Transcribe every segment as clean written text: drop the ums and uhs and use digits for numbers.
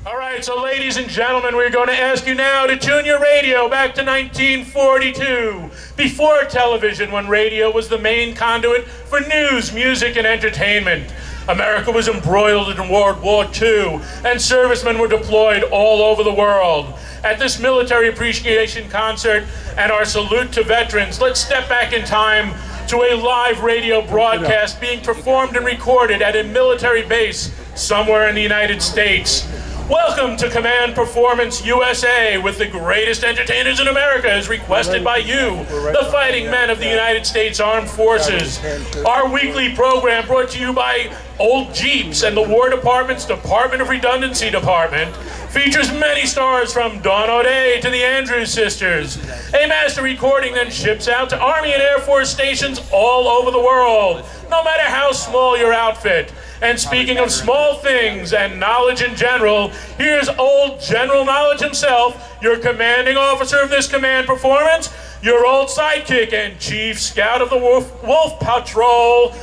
All right, so ladies and gentlemen, we're going to ask you now to tune your radio back to 1942, before television, when radio was the main conduit for news, music, and entertainment. America was embroiled in World War II, and servicemen were deployed all over the world. At this military appreciation concert and our salute to veterans, let's step back in time to a live radio broadcast being performed and recorded at a military base somewhere in the United States. Welcome to Command Performance USA with the greatest entertainers in America, as requested by you, the fighting men of the United States Armed Forces. Our weekly program, brought to you by Old Jeeps and the War Department's Department of Redundancy Department, features many stars from Dawn O'Day to the Andrews Sisters. A master recording then ships out to Army and Air Force stations all over the world, no matter how small your outfit. And speaking of small things and knowledge in general, here's old General Knowledge himself, your commanding officer of this command performance, your old sidekick and chief scout of the Wolf Patrol,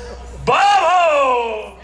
Bob Ho!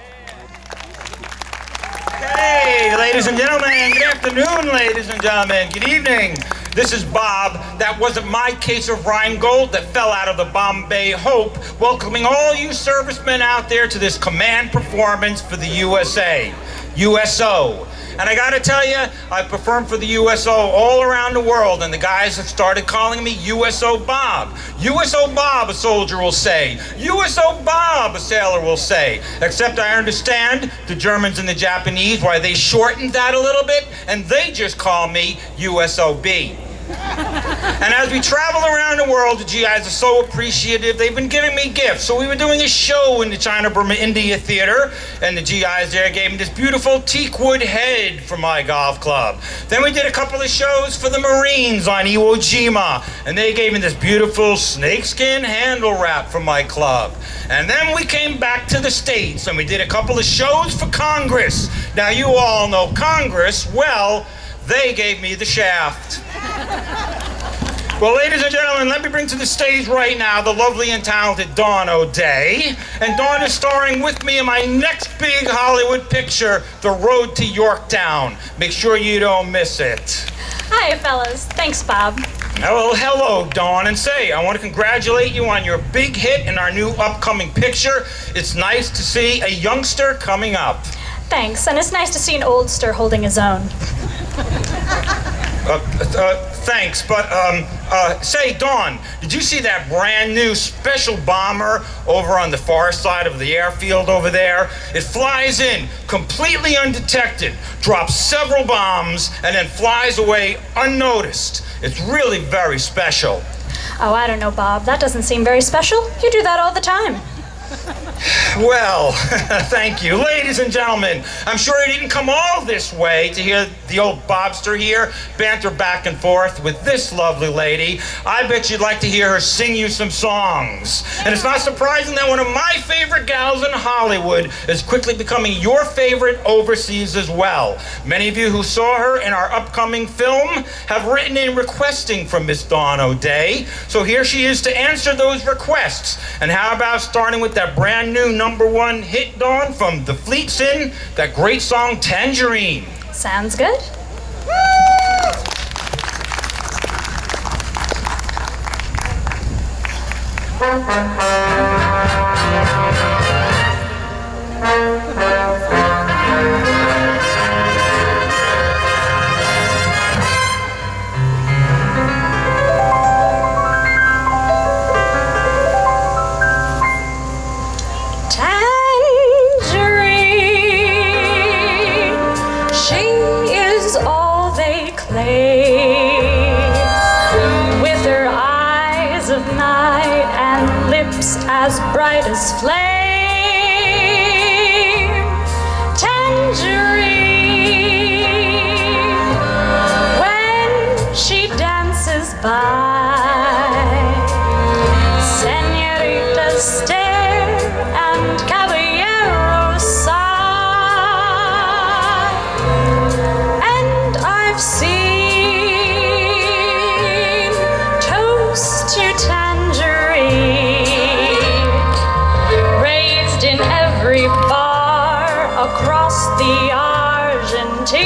Hey, ladies and gentlemen, good afternoon, ladies and gentlemen, good evening. This is Bob. That wasn't my case of Rheingold that fell out of the Bombay Hope, welcoming all you servicemen out there to this command performance for the USA, USO. And I gotta tell you, I've performed for the USO all around the world, and the guys have started calling me USO Bob. USO Bob, a soldier will say. USO Bob, a sailor will say. Except I understand the Germans and the Japanese, why they shortened that a little bit, and they just call me USOB. And as we travel around the world, the GIs are so appreciative. They've been giving me gifts. So we were doing a show in the China-Burma India Theater, and the GIs there gave me this beautiful teakwood head from my golf club. Then we did a couple of shows for the Marines on Iwo Jima, and they gave me this beautiful snakeskin handle wrap from my club. And then we came back to the States, and we did a couple of shows for Congress. Now, you all know Congress. Well, they gave me the shaft. Well, ladies and gentlemen, let me bring to the stage right now the lovely and talented Dawn O'Day. And Dawn is starring with me in my next big Hollywood picture, The Road to Yorktown. Make sure you don't miss it. Hi, fellas. Thanks, Bob. Well, hello, Dawn. And say, I want to congratulate you on your big hit in our new upcoming picture. It's nice to see a youngster coming up. Thanks, and it's nice to see an oldster holding his own. Thanks, but, say, Dawn, did you see that brand new special bomber over on the far side of the airfield over there? It flies in completely undetected, drops several bombs, and then flies away unnoticed. It's really very special. Oh, I don't know, Bob. That doesn't seem very special. You do that all the time. Well, thank you. Ladies and gentlemen, I'm sure you didn't come all this way to hear the old Bobster here banter back and forth with this lovely lady. I bet you'd like to hear her sing you some songs. And it's not surprising that one of my favorite gals in Hollywood is quickly becoming your favorite overseas as well. Many of you who saw her in our upcoming film have written in requesting from Miss Dawn O'Day. So here she is to answer those requests. And how about starting with that brand new #1 hit, Dawn, from the Fleets in that great song Tangerine. Sounds good. As bright as flame, Tangerine, when she dances by, senoritas stare and caballeros sigh, and I've seen toast to Tangerine in every bar across the Argentine.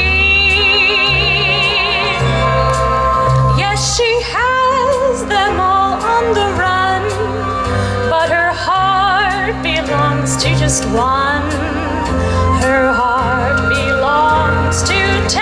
just one. Her heart belongs to Tangerine.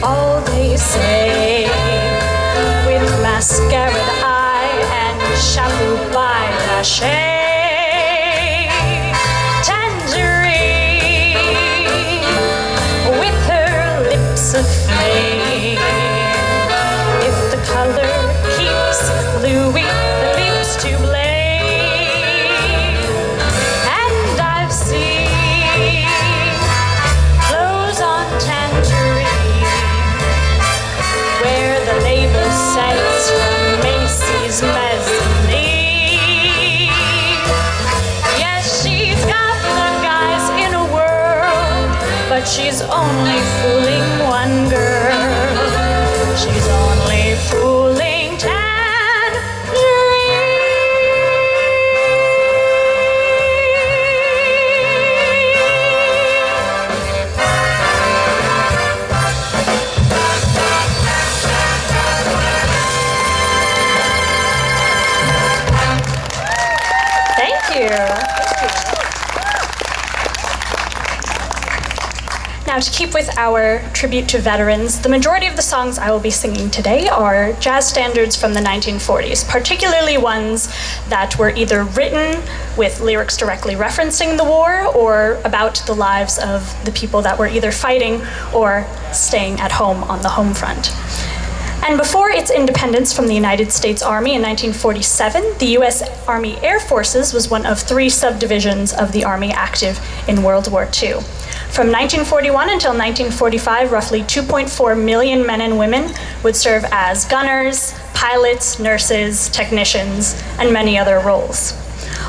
All they say, with mascara eye and shampoo by Lachey. Tangerine, with her lips aflame. If the color keeps Louis Philippe's to blame. And I've seen clothes on Tangerine where the label says from Macy's mezzanine. Yes, she's got the guys in a whirl, but she's only fooling one girl. She's only fooling Tangerine. Thank you. Now, to keep with our tribute to veterans, the majority of the songs I will be singing today are jazz standards from the 1940s, particularly ones that were either written with lyrics directly referencing the war or about the lives of the people that were either fighting or staying at home on the home front. And before its independence from the United States Army in 1947, the U.S. Army Air Forces was one of 3 subdivisions of the Army active in World War II. From 1941 until 1945, roughly 2.4 million men and women would serve as gunners, pilots, nurses, technicians, and many other roles.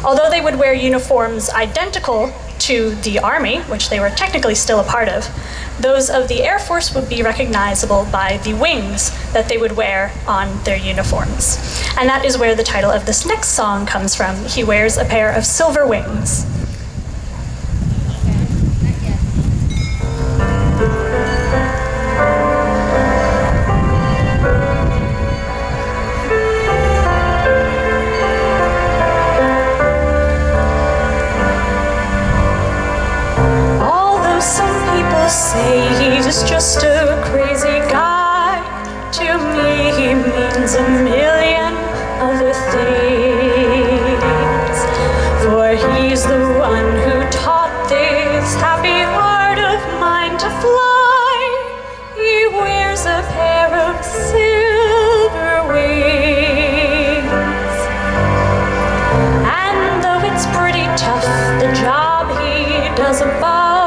Although they would wear uniforms identical to the Army, which they were technically still a part of, those of the Air Force would be recognizable by the wings that they would wear on their uniforms. And that is where the title of this next song comes from. He wears a pair of silver wings. Say he's just a crazy guy. To me, he means a million other things. For he's the one who taught this happy heart of mine to fly. He wears a pair of silver wings. And though it's pretty tough, the job he does above,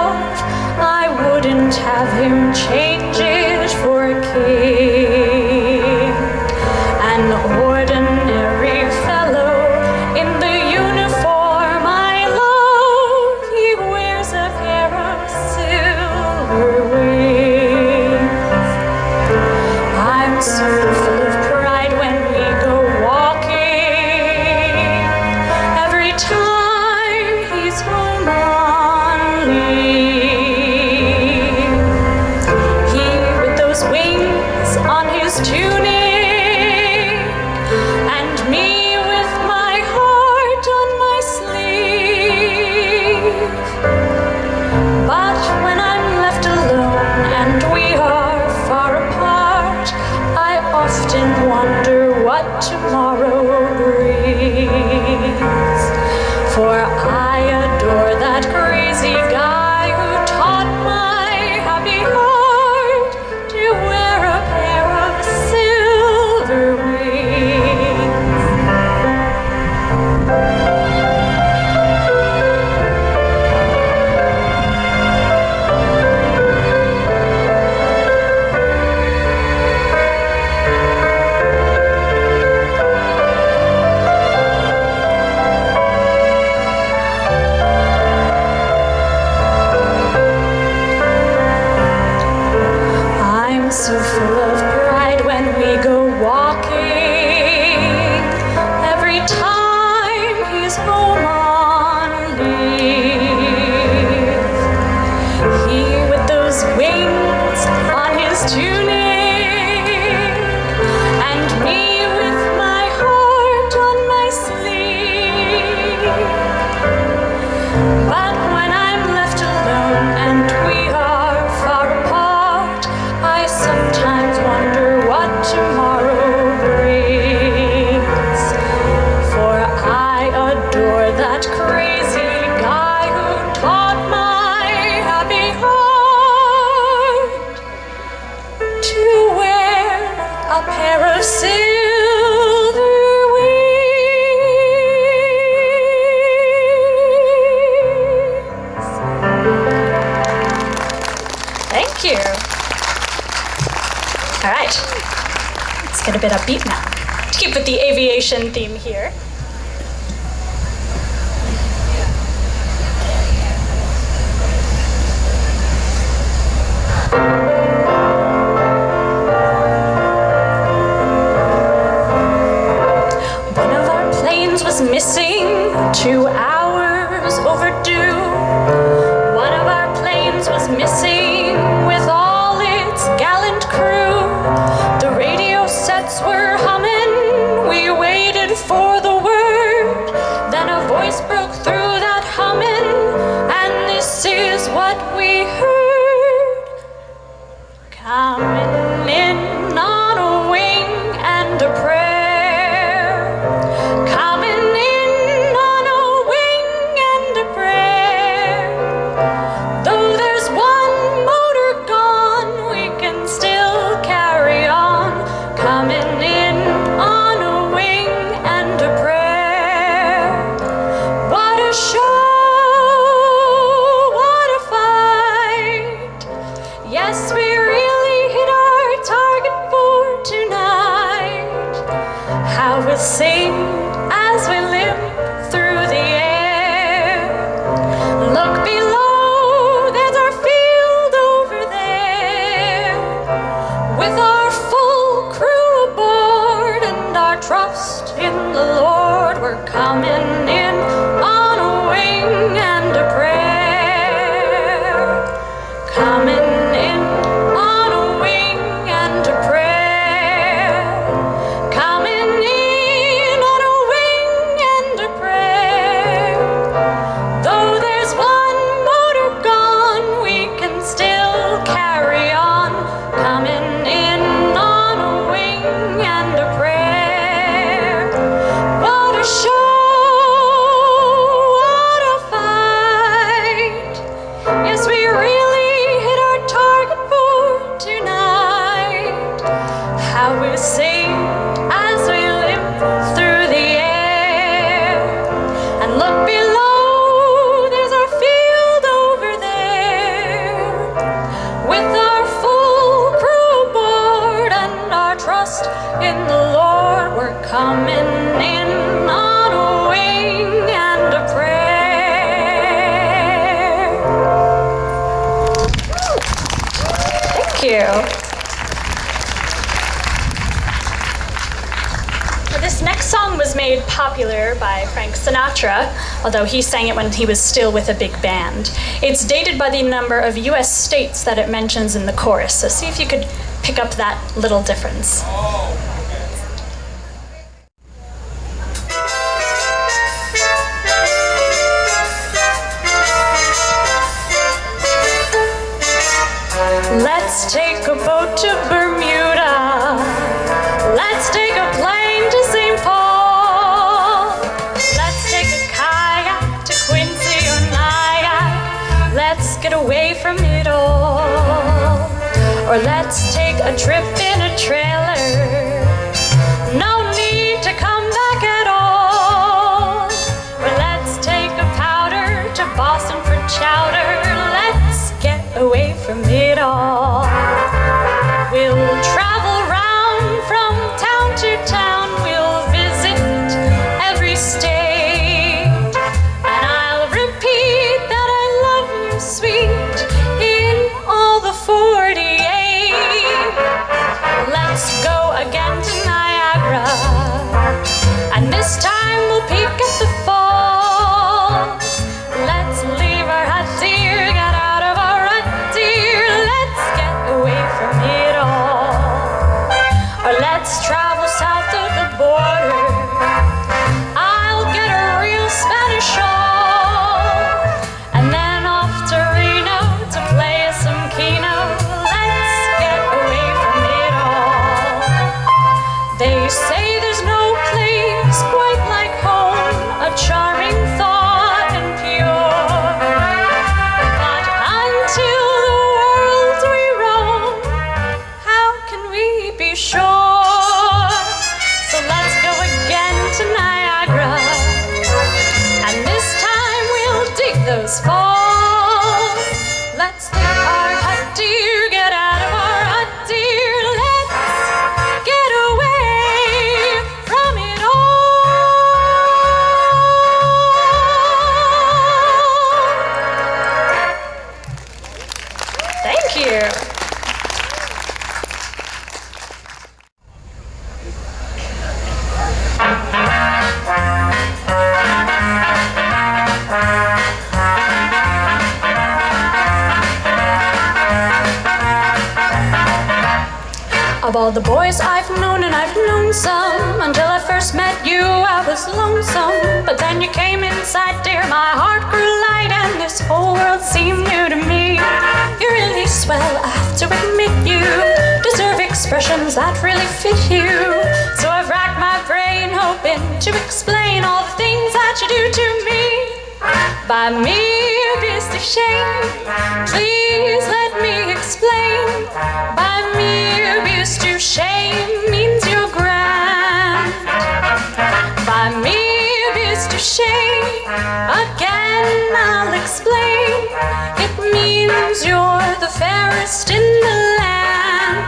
I wouldn't have him change it for a king. An ordinary fellow in the uniform I love, he wears a pair of silver wings. I'm so full of pride when we go walking. Every time he's home on leave. Wings on his tunic, and me with my heart on my sleeve. But when I'm left alone and we are far apart, I often wonder what tomorrow brings. For I adore that crazy guy who taught my happy heart to wear a pair of silver so full of pride when we go walking. Every time he's home on leave, he with those wings on his tunic, and me with my heart on my sleeve. But when I'm left alone and we are far apart, I sometimes wonder what tomorrow brings. For I adore that crazy guy who taught my happy heart to wear a pair of silver wings. Thank you. All right, let's get a bit upbeat now. To keep with the aviation theme here. One of our planes was missing, 2 hours overdue. One of our planes was missing with all its gallant crew. The radio sets were humming, we waited for the word. Then a voice broke through that humming, and this is what we heard. Coming in on a wing and a prayer. Coming in on a wing and a prayer. Though there's one motor gone, we can still carry on. Coming in on a wing and a prayer. What a show, what a fight. Yes, we really hit our target for tonight. How we'll sing as we limp through the air. Look below, there's our field over there. With our full crew aboard and our trust in the Lord, we're coming in on a wing and a prayer. Coming in on a wing and a prayer. Coming in on a wing and a prayer. Though there's one motor gone, we can still carry on. Coming in on a wing and a prayer. What a show, what a fight. Yes, we really hit our target for tonight. How we sing as we limp through the air. And look below, there's our field over there. With our full crew aboard and our trust in the Lord, we're coming in on a wing and a prayer. Thank you. This next song was made popular by Frank Sinatra, although he sang it when he was still with a big band. It's dated by the number of US states that it mentions in the chorus, so see if you could pick up that little difference. Let's take a boat to Bermuda. Let's take a plane to St. Paul. Let's take a kayak to Quincy or Nyack. Let's get away from it all. Or let's take a trip in a trailer. No need to come back at all. Or let's take a powder to Boston for chowder. Let's get away from it all. We'll travel round from town to town. We'll visit every state. And I'll repeat that I love you, sweet, in all the 48. from it all. Or let's travel south of the border. I'll get a real Spanish shawl, and then off to Reno to play some Keno. Let's get away from it all. They say there's no place quite like home, a charming thought and pure. But until the world we roam, how can we be sure? So let's go again to Niagara, and this time we'll dig those falls. Let's leave our hut, dear, get out of our hut, dear. Let's get away from it all. Thank you. Of all the boys I've known, and I've known some, until I first met you I was lonesome. But then you came inside, dear, my heart grew light, and this whole world seemed new to me. You're really swell, I have to admit. You deserve expressions that really fit you. So I've racked my brain hoping to explain all the things that you do to me. By me, abuse to shame, please let me explain. By me, abuse to shame means you're grand. By me, abuse to shame, again I'll explain. It means you're the fairest in the land.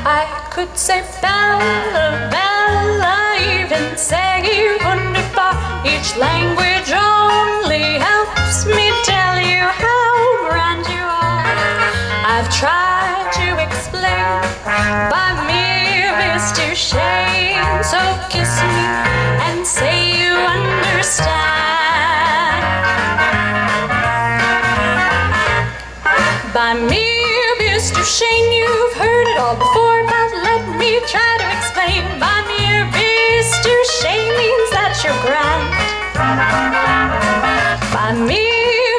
I could say Bella, Bella, even say wunderbar. Each language only helps me tell you how grand you are. I've tried to explain, by me is to shame. So kiss me and say you understand. By me is to shame, you've heard it all before, but let me try to explain. By me is to shame means that you're grand. By me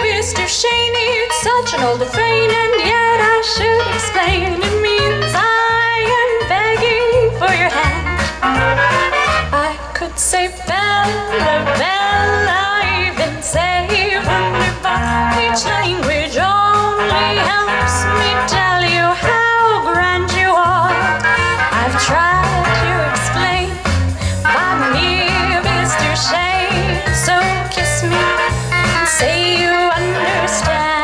is to shame, it's such an old refrain, and yet I should explain. It means I am begging for your hand. I could say Bella, Bella, even say wunderbar. Each language only helps me tell you how grand you are. I've tried to explain, by me is to shame. So kiss me and say you understand.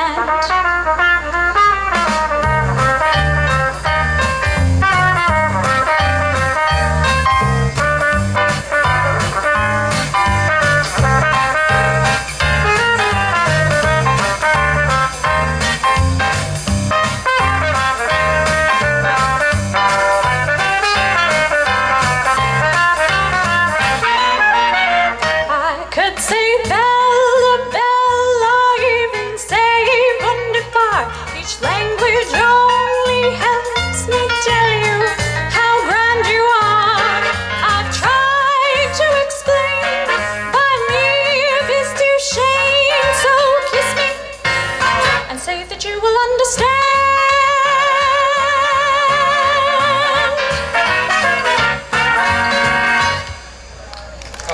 I could say Bella, Bella, even say wunderbar. Each language only helps me tell you how grand you are. I've tried to explain, by me is to shame. So kiss me and say that you will understand.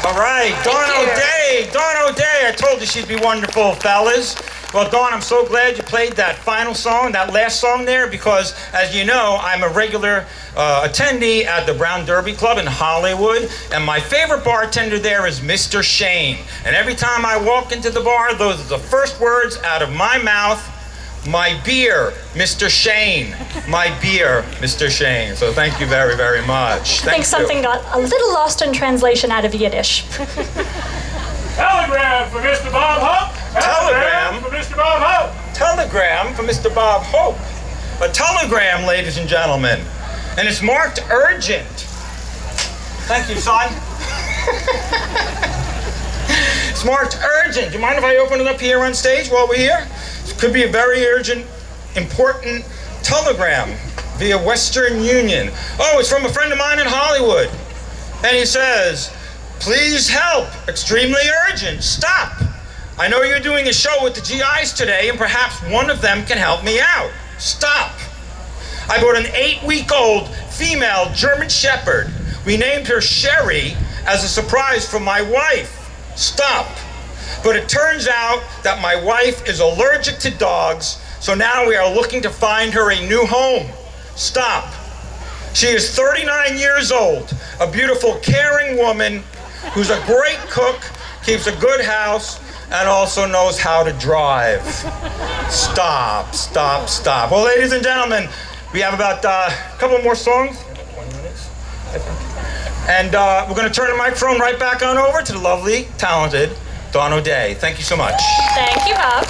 All right, Dawn O'Day. Dawn O'Day, I told you she'd be wonderful, fellas. Well, Dawn, I'm so glad you played that final song, that last song there, because, as you know, I'm a regular attendee at the Brown Derby Club in Hollywood, and my favorite bartender there is Mr. Shane. And every time I walk into the bar, those are the first words out of my mouth. My beer, Mr. Shane. My beer, Mr. Shane. So thank you very, very much. I think something got a little lost in translation out of Yiddish. Telegram for Mr. Bob Hope. Telegram for Mr. Bob Hope. Telegram for Mr. Bob Hope. A telegram, ladies and gentlemen. And it's marked urgent. Thank you, son. It's marked urgent. Do you mind if I open it up here on stage while we're here? It could be a very urgent, important telegram. via Western Union. Oh, it's from a friend of mine in Hollywood. And he says, please help, extremely urgent, stop. I know you're doing a show with the GIs today and perhaps one of them can help me out. Stop. I bought an 8-week-old female German Shepherd. We named her Sherry as a surprise for my wife. Stop. But it turns out that my wife is allergic to dogs, so now we are looking to find her a new home. Stop. She is 39 years old, a beautiful, caring woman who's a great cook, keeps a good house, and also knows how to drive. Stop, stop, stop. Well, ladies and gentlemen, we have about a couple more songs. 20 minutes, I think. And we're going to turn the microphone right back on over to the lovely, talented Dawn O'Day. Thank you so much. Thank you, Bob.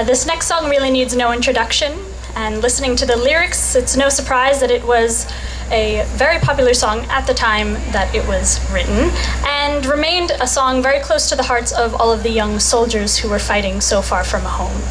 This next song really needs no introduction, and listening to the lyrics, it's no surprise that it was a very popular song at the time that it was written, and remained a song very close to the hearts of all of the young soldiers who were fighting so far from home.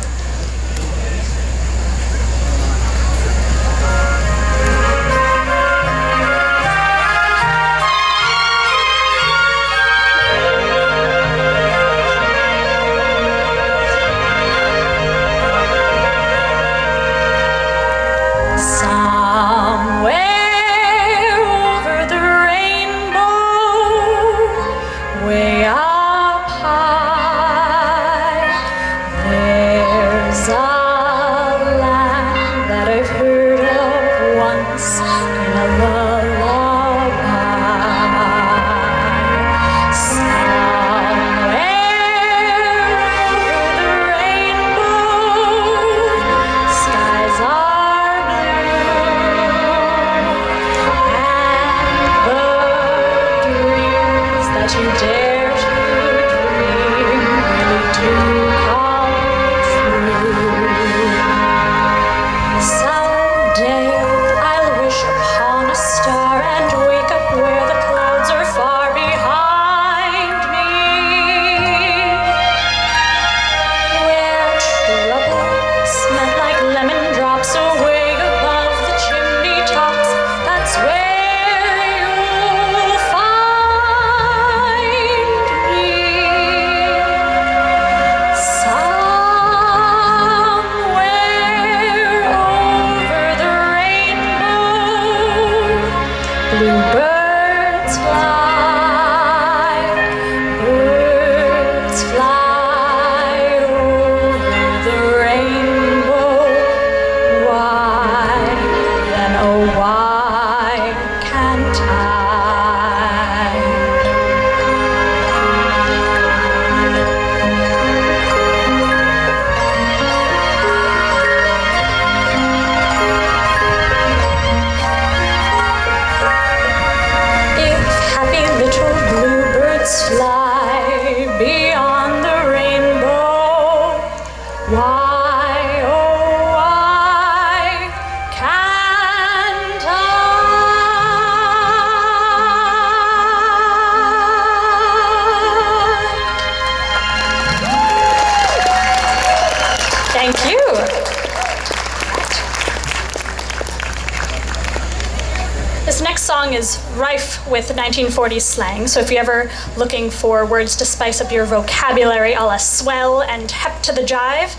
Is rife with 1940s slang, so if you're ever looking for words to spice up your vocabulary a la swell and hep to the jive,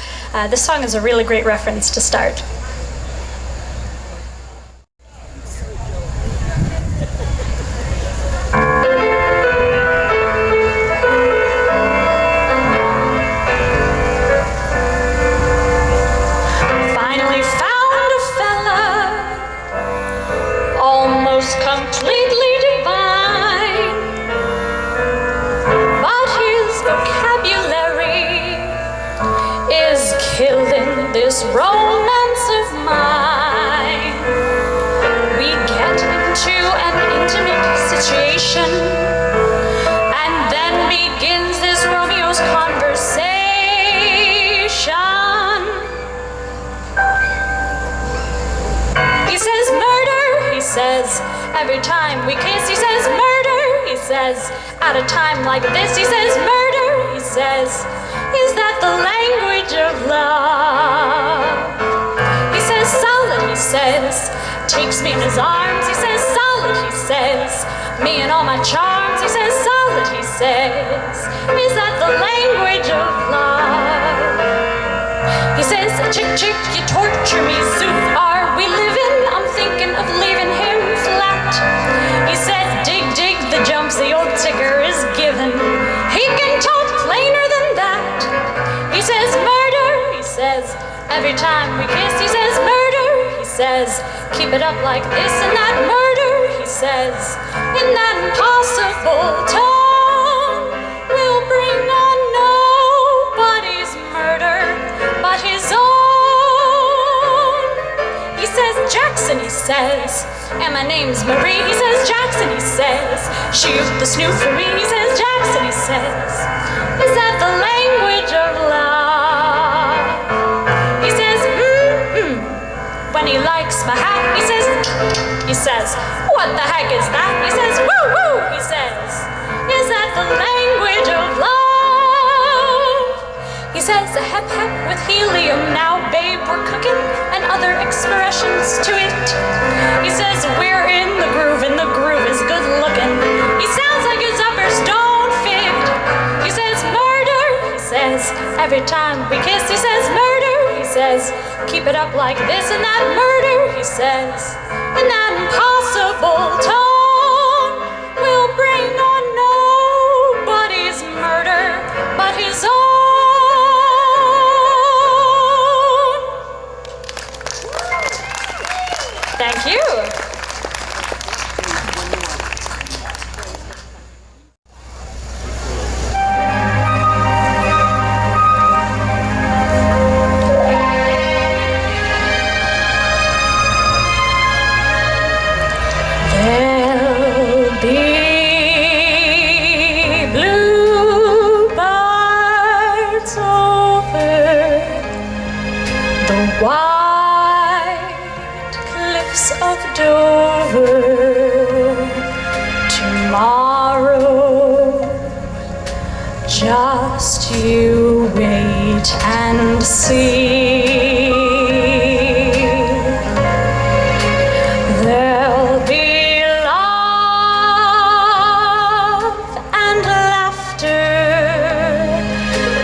this song is a really great reference to start. Romance of mine. We get into an intimate situation, and then begins this Romeo's conversation. He says murder, he says every time we kiss, he says murder, he says at a time like this, he says murder, he says Is that the language of love? He says, solid, he says, takes me in his arms. He says, solid, he says, me and all my charms. He says, solid, he says, is that the language of love? He says, chick, chick, you torture me, Zoof, are we living? I'm thinking of leaving him flat. He says, dig, dig, the jumps the old ticker is given. He can talk plainer than that. He says, murder, he says, every time we kiss. He says, murder, he says, keep it up like this and that. Murder, he says, in that impossible tone, will bring on nobody's murder but his own. He says, Jackson, he says, and my name's Marie. He says, Jackson, he says, shoot the snoot for me. He says, Jackson, he says, is that the language of love? He says, when he likes my hat. He says, what the heck is that? He says, woo, woo, he says, is that the language of love? He says, hep, hep with helium now, babe, we're cooking, and other expressions to it. He says, we're in the groove, and the groove is good looking. He sounds like his uppers don't fit. He says, murder, he says, every time we kiss. He says, murder, he says, keep it up like this and that. Murder, he says, in that impossible tone, will bring on nobody's murder but his own. Thank you. There'll be bluebirds over the white cliffs of Dover tomorrow. Just you wait and see. There'll be love and laughter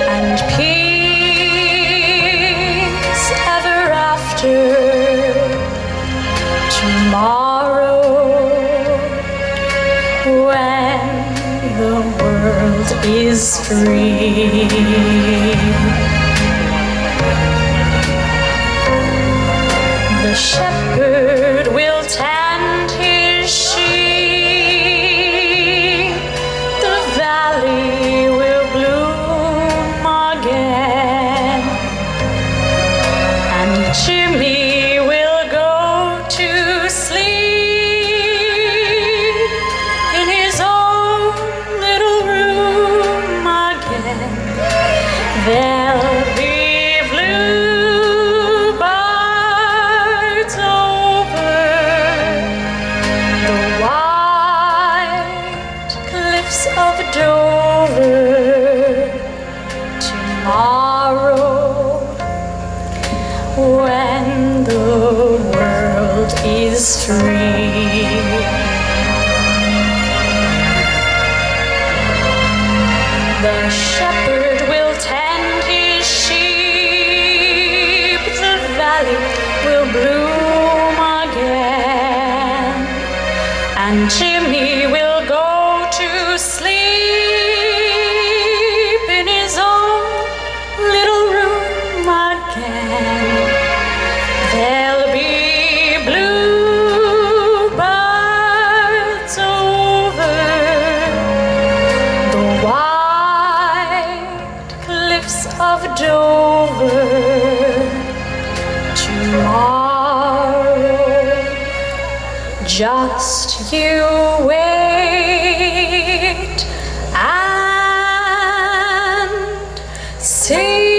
and peace ever after tomorrow, when the world is free. The shepherd will tend his sheep. The valley will bloom again. And Jimmy will go to sleep in his own little room again. There'll be bluebirds over the white cliffs of Dover tomorrow, when the world is free. The shepherd will tend his sheep. The valley will bloom again. And Jimmy will go to sleep in his own little room again. There'll be bluebirds over the white cliffs of Dover tomorrow. Just you wait and see.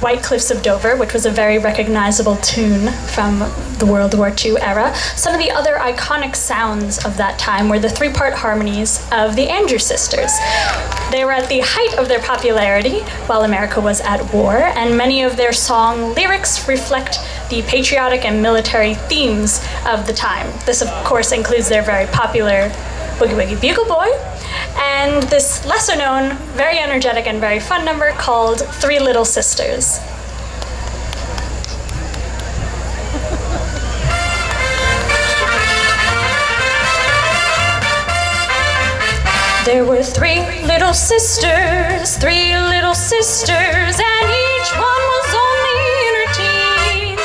White Cliffs of Dover, which was a very recognizable tune from the World War II era. Some of the other iconic sounds of that time were the three-part harmonies of the Andrews Sisters. They were at the height of their popularity while America was at war, and many of their song lyrics reflect the patriotic and military themes of the time. This, of course, includes their very popular Boogie Woogie Bugle Boy, and this lesser known, very energetic and very fun number called Three Little Sisters. There were three little sisters, and each one was only in her teens.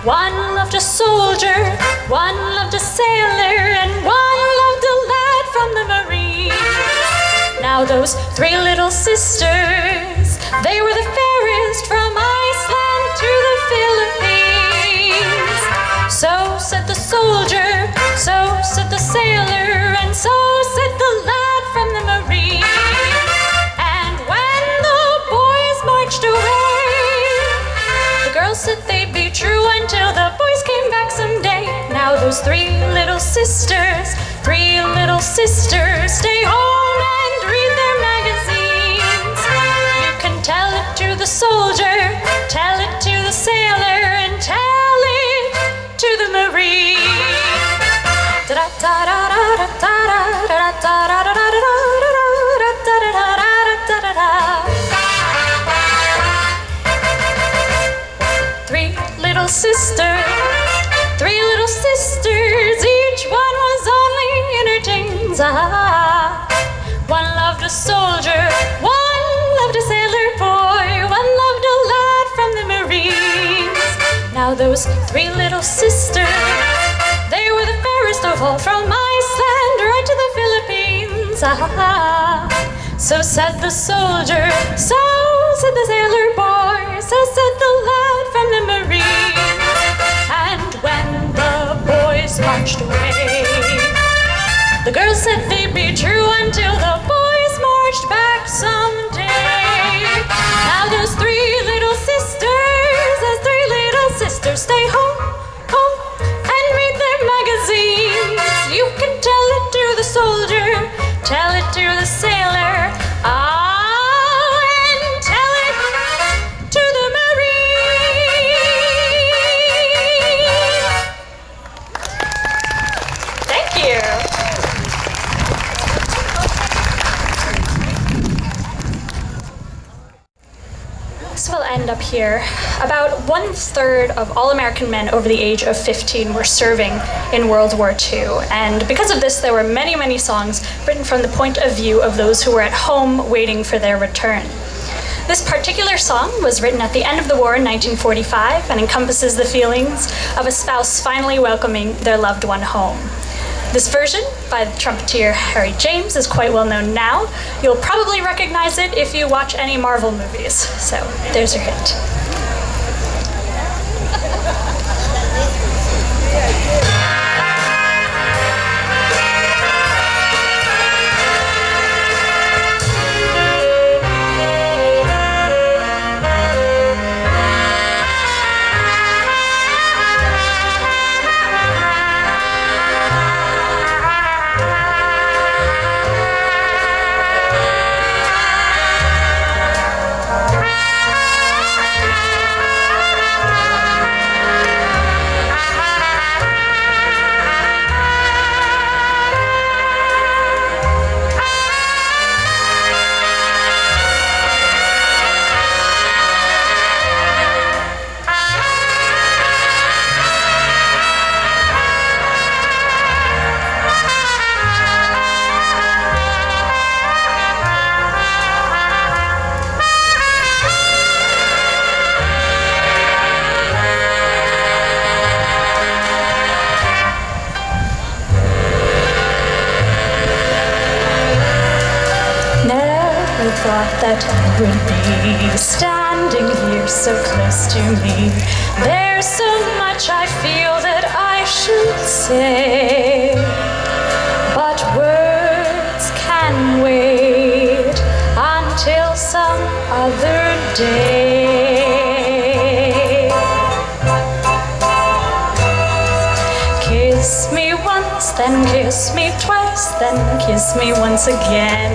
One loved a soldier, one loved a sailor, and one loved a lad from the Marines. Now those three little sisters, they were the fairest from Iceland to the Philippines. So said the soldier, so said the sailor, and so said the lad from the Marines. And when the boys marched away, the girls said they'd be true until the boys came back someday. Now those three little sisters, stay home and read their magazines. You can tell it to the soldier, tell it to the sailor, and tell it to the Marine. Three little sisters, each one was only in her teens. One loved a soldier, one loved a sailor boy, one loved a lad from the Marines. Now those three little sisters, they were the fairest of all, from Iceland right to the Philippines. So said the soldier, so said the sailor boy, so said the lad from the Marines. And when the boys marched away, the girls said they'd be true until the boys marched back someday. Now those three little sisters, stay home, and read their magazines. You can tell it to the soldier, tell it to the sailor, and tell it to the Marine. Thank you. So we'll end up here. About 1/3 of all American men over the age of 15 were serving in World War II. And because of this, there were many, many songs written from the point of view of those who were at home waiting for their return. This particular song was written at the end of the war in 1945 and encompasses the feelings of a spouse finally welcoming their loved one home. This version by the trumpeter Harry James is quite well known now. You'll probably recognize it if you watch any Marvel movies. So there's your hint. Thought that I would be standing here so close to me. There's so much I feel that I should say, but words can wait until some other day. then kiss me twice, then kiss me once again.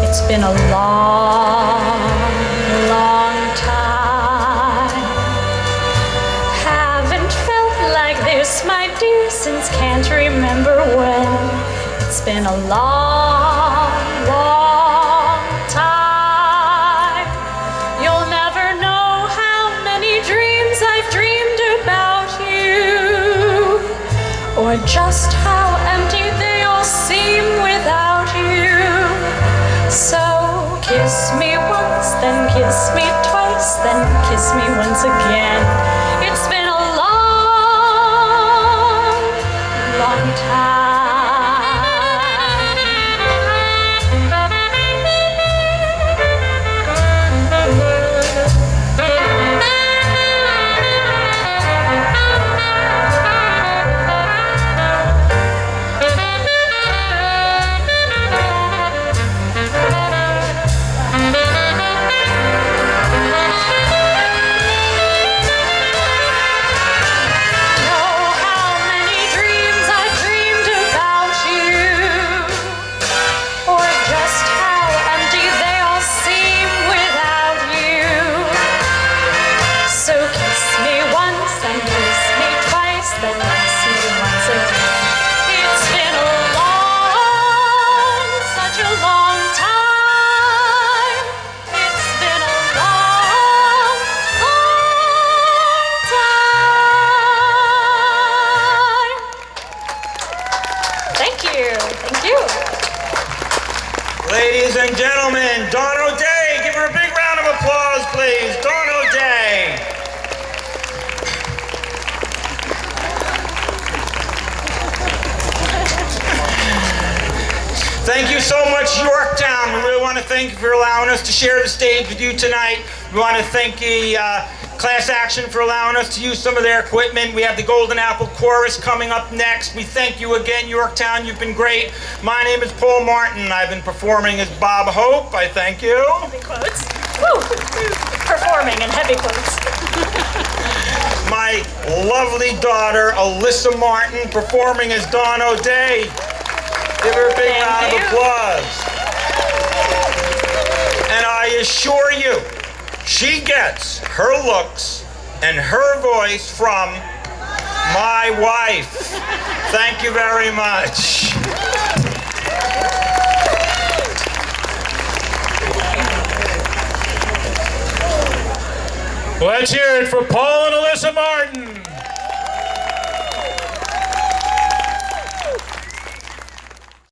It's been a long, long time. Haven't felt like this, my dear, since can't remember when. It's been a long, long time. You'll never know how many dreams I've dreamed about you, or just how empty they all seem without you. So kiss me once, then kiss me twice, then kiss me once again. It's been a long, long time. Ladies and gentlemen, Dawn O'Day. Give her a big round of applause, please. Dawn O'Day. Thank you so much, Yorktown. We really want to thank you for allowing us to share the stage with you tonight. We want to thank the Class Action for allowing us to use some of their equipment. We have the Golden Apple Chorus coming up next. We thank you again, Yorktown. You've been great. My name is Paul Martin. I've been performing as Bob Hope. I thank you. Heavy quotes. Woo! Performing in heavy quotes. My lovely daughter, Alyssa Martin, performing as Dawn O'Day. Give her a big round of applause. And I assure you, she gets her looks and her voice from my wife. Thank you very much. Let's hear it for Paul and Alyssa Martin.